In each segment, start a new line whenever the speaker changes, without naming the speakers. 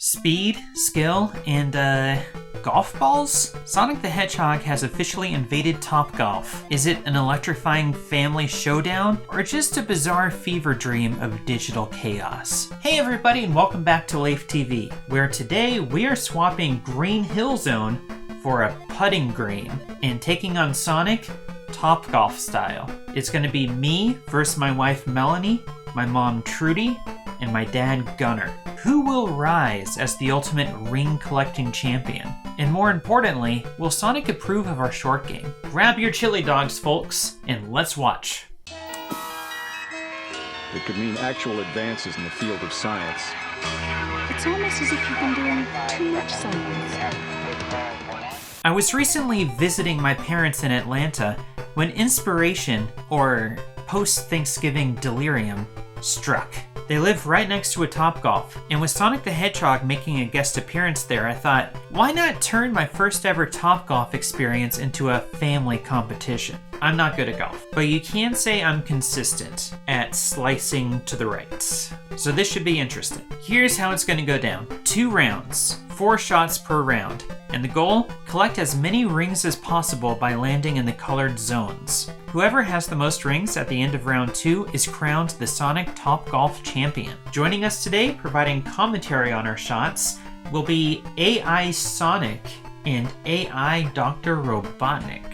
speed, skill, and, golf balls? Sonic the Hedgehog has officially invaded Topgolf. Is it an electrifying family showdown, or just a bizarre fever dream of digital chaos? Hey everybody, and welcome back to LeifTV, where today we are swapping Green Hill Zone for a putting green, and taking on Sonic Topgolf style. It's gonna be me versus my wife Melanie, my mom Trudy, and my dad Gunnar. Who will rise as the ultimate ring collecting champion? And more importantly, will Sonic approve of our short game? Grab your chili dogs, folks, and let's watch.
It could mean actual advances in the field of science.
It's almost as if you've been doing too much science.
I was recently visiting my parents in Atlanta when inspiration, or post-Thanksgiving delirium, struck. They live right next to a Topgolf, and with Sonic the Hedgehog making a guest appearance there, I thought, why not turn my first ever Topgolf experience into a family competition? I'm not good at golf, but you can say I'm consistent at slicing to the right. So this should be interesting. Here's how it's going to go down. 2 rounds, 4 shots per round, and the goal? Collect as many rings as possible by landing in the colored zones. Whoever has the most rings at the end of round 2 is crowned the Sonic Topgolf champion. Joining us today, providing commentary on our shots, will be AI Sonic and AI Dr. Robotnik.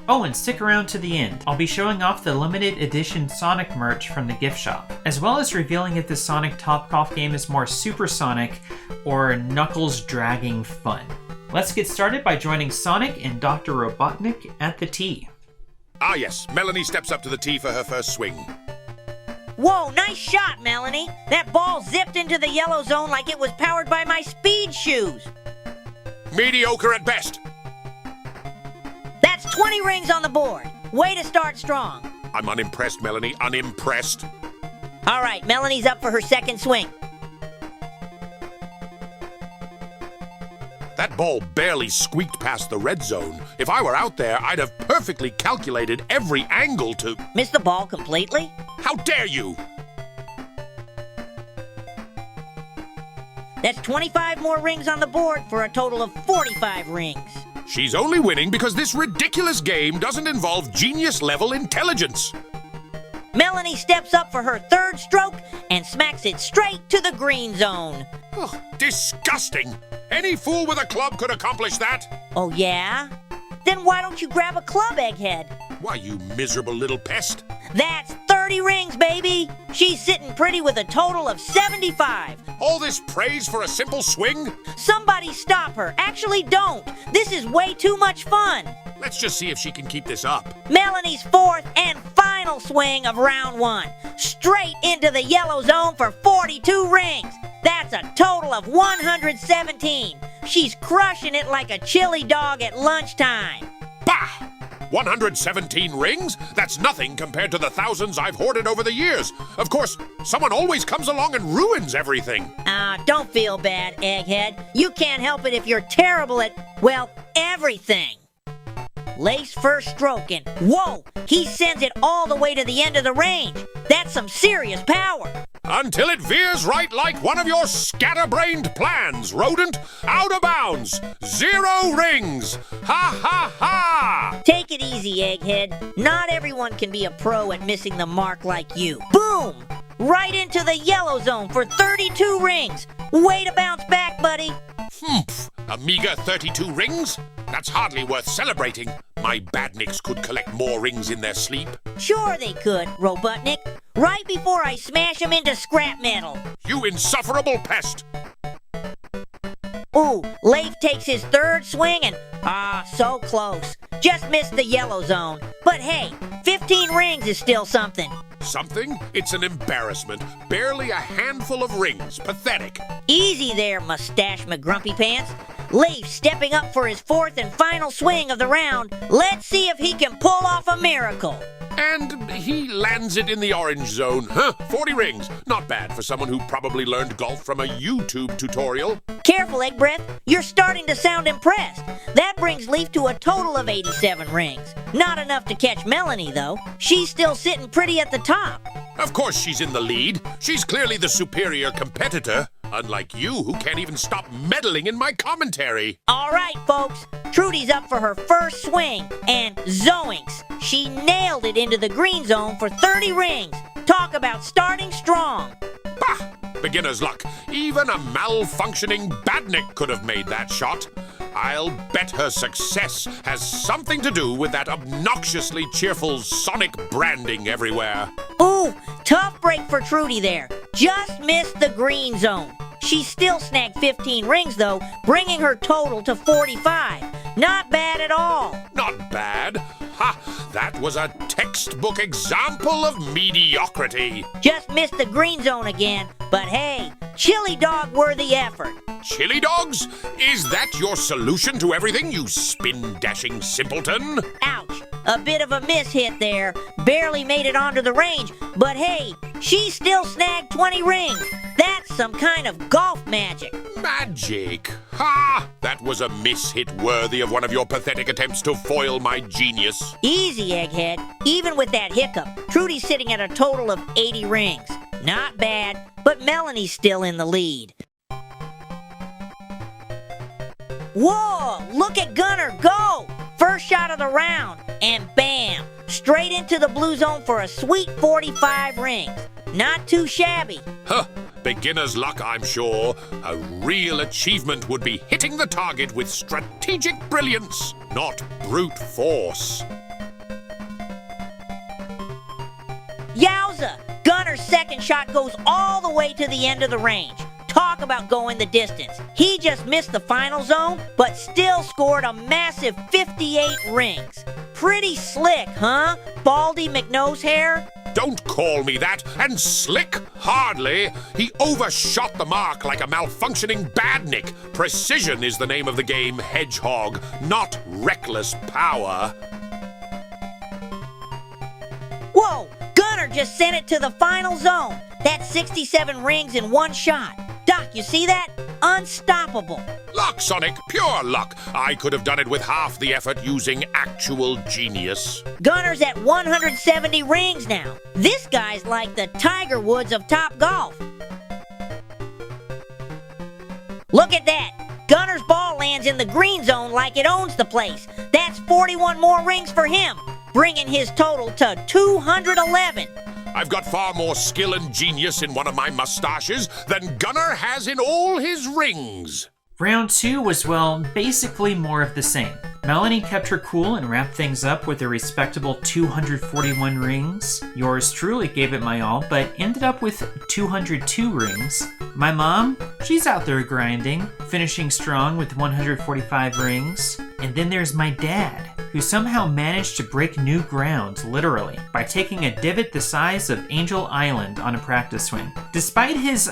Oh, and stick around to the end. I'll be showing off the limited edition Sonic merch from the gift shop, as well as revealing if the Sonic Topgolf game is more supersonic or knuckles-dragging fun. Let's get started by joining Sonic and Dr. Robotnik at the tee.
Ah yes, Melanie steps up to the tee for her first swing.
Whoa, nice shot, Melanie. That ball zipped into the yellow zone like it was powered by my speed shoes.
Mediocre at best.
That's 20 rings on the board. Way to start strong.
I'm unimpressed, Melanie, unimpressed.
All right, Melanie's up for her second swing.
That ball barely squeaked past the red zone. If I were out there, I'd have perfectly calculated every angle to...
Missed the ball completely?
How dare you!
That's 25 more rings on the board for a total of 45 rings.
She's only winning because this ridiculous game doesn't involve genius-level intelligence.
Melanie steps up for her third stroke and smacks it straight to the green zone.
Oh, disgusting! Any fool with a club could accomplish that.
Oh, yeah? Then why don't you grab a club, Egghead?
Why, you miserable little pest.
That's 30 rings, baby! She's sitting pretty with a total of 75.
All this praise for a simple swing?
Somebody stop her. Actually, don't. This is way too much fun.
Let's just see if she can keep this up.
Melanie's fourth and final swing of round 1. Straight into the yellow zone for 42 rings. That's a total of 117. She's crushing it like a chili dog at lunchtime.
Bah! 117 rings? That's nothing compared to the thousands I've hoarded over the years. Of course, someone always comes along and ruins everything.
Don't feel bad, Egghead. You can't help it if you're terrible at, well, everything. Leif's first stroke, and whoa, he sends it all the way to the end of the range. That's some serious power.
Until it veers right like one of your scatterbrained plans, rodent. Out of bounds. 0 rings. Ha ha ha!
Take it easy, Egghead. Not everyone can be a pro at missing the mark like you. Boom! Right into the yellow zone for 32 rings. Way to bounce back, buddy.
Humph! A meager 32 rings? That's hardly worth celebrating. My badniks could collect more rings in their sleep.
Sure they could, Robotnik. Right before I smash them into scrap metal.
You insufferable pest!
Ooh, Leif takes his third swing and, so close. Just missed the yellow zone. But hey, 15 rings is still something.
Something? It's an embarrassment. Barely a handful of rings. Pathetic.
Easy there, Mustache McGrumpy Pants. Leif stepping up for his fourth and final swing of the round. Let's see if he can pull off a miracle.
And he lands it in the orange zone. Huh, 40 rings. Not bad for someone who probably learned golf from a YouTube tutorial.
Careful, Egg Breath. You're starting to sound impressed. That brings Leif to a total of 87 rings. Not enough to catch Melanie, though. She's still sitting pretty at the top.
Of course she's in the lead. She's clearly the superior competitor. Unlike you, who can't even stop meddling in my commentary.
All right, folks. Trudy's up for her first swing, and zoinks! She nailed it into the green zone for 30 rings. Talk about starting strong.
Bah! Beginner's luck. Even a malfunctioning badnik could have made that shot. I'll bet her success has something to do with that obnoxiously cheerful sonic branding everywhere.
Ooh, tough break for Trudy there. Just missed the green zone. She still snagged 15 rings, though, bringing her total to 45. Not bad at all.
Not bad. Ha! That was a textbook example of mediocrity.
Just missed the green zone again, but hey, chili dog worthy effort.
Chili dogs? Is that your solution to everything, you spin-dashing simpleton?
Ouch, a bit of a miss hit there. Barely made it onto the range, but hey, she still snagged 20 rings. That's some kind of golf magic.
Magic? Ha! That was a miss-hit worthy of one of your pathetic attempts to foil my genius.
Easy, Egghead. Even with that hiccup, Trudy's sitting at a total of 80 rings. Not bad, but Melanie's still in the lead. Whoa! Look at Gunnar go! First shot of the round, and bam! Straight into the blue zone for a sweet 45 rings. Not too shabby.
Huh. Beginner's luck, I'm sure. A real achievement would be hitting the target with strategic brilliance, not brute force.
Yowza! Gunnar's second shot goes all the way to the end of the range. Talk about going the distance. He just missed the final zone, but still scored a massive 58 rings. Pretty slick, huh? Baldy McNose hair?
Don't call me that, and slick? Hardly. He overshot the mark like a malfunctioning badnik. Precision is the name of the game, Hedgehog, not reckless power.
Whoa! Gunnar just sent it to the final zone. That's 67 rings in one shot. Doc, you see that? Unstoppable.
Luck, Sonic, pure luck. I could have done it with half the effort using actual genius.
Gunnar's at 170 rings now. This guy's like the Tiger Woods of Top Golf. Look at that. Gunnar's ball lands in the green zone like it owns the place. That's 41 more rings for him, bringing his total to 211.
I've got far more skill and genius in one of my mustaches than Gunnar has in all his rings.
Round 2 was, well, basically more of the same. Melanie kept her cool and wrapped things up with a respectable 241 rings. Yours truly gave it my all, but ended up with 202 rings. My mom, she's out there grinding, finishing strong with 145 rings. And then there's my dad, who somehow managed to break new ground, literally, by taking a divot the size of Angel Island on a practice swing. Despite his,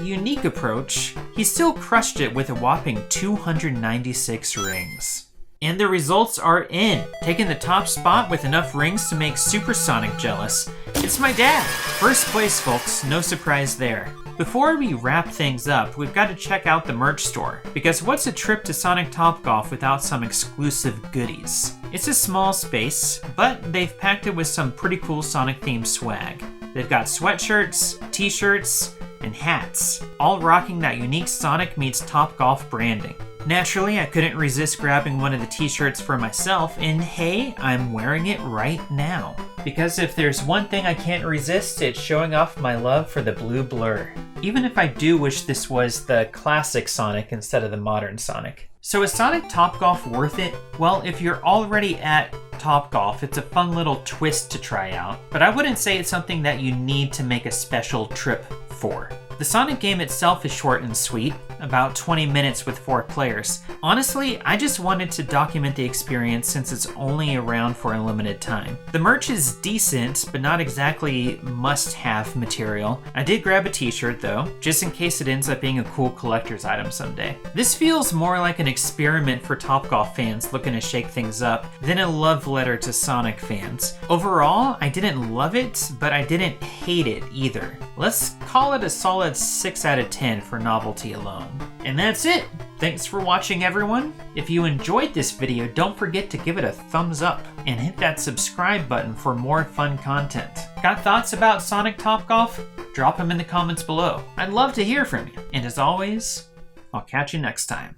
unique approach, he still crushed it with a whopping 296 rings. And the results are in, taking the top spot with enough rings to make Supersonic jealous. It's my dad! First place, folks, no surprise there. Before we wrap things up, we've got to check out the merch store, because what's a trip to Sonic Topgolf without some exclusive goodies? It's a small space, but they've packed it with some pretty cool Sonic-themed swag. They've got sweatshirts, t-shirts, and hats, all rocking that unique Sonic meets Topgolf branding. Naturally, I couldn't resist grabbing one of the t-shirts for myself, and hey, I'm wearing it right now. Because if there's one thing I can't resist, it's showing off my love for the blue blur. Even if I do wish this was the classic Sonic instead of the modern Sonic. So is Sonic Topgolf worth it? Well, if you're already at Topgolf, it's a fun little twist to try out, but I wouldn't say it's something that you need to make a special trip for. The Sonic game itself is short and sweet, about 20 minutes with 4 players. Honestly, I just wanted to document the experience since it's only around for a limited time. The merch is decent, but not exactly must-have material. I did grab a t-shirt though, just in case it ends up being a cool collector's item someday. This feels more like an experiment for Topgolf fans looking to shake things up than a love letter to Sonic fans. Overall, I didn't love it, but I didn't hate it either. Let's call it a solid 6 out of 10 for novelty alone. And that's it! Thanks for watching, everyone! If you enjoyed this video, don't forget to give it a thumbs up and hit that subscribe button for more fun content. Got thoughts about Sonic Topgolf? Drop them in the comments below. I'd love to hear from you. And as always, I'll catch you next time.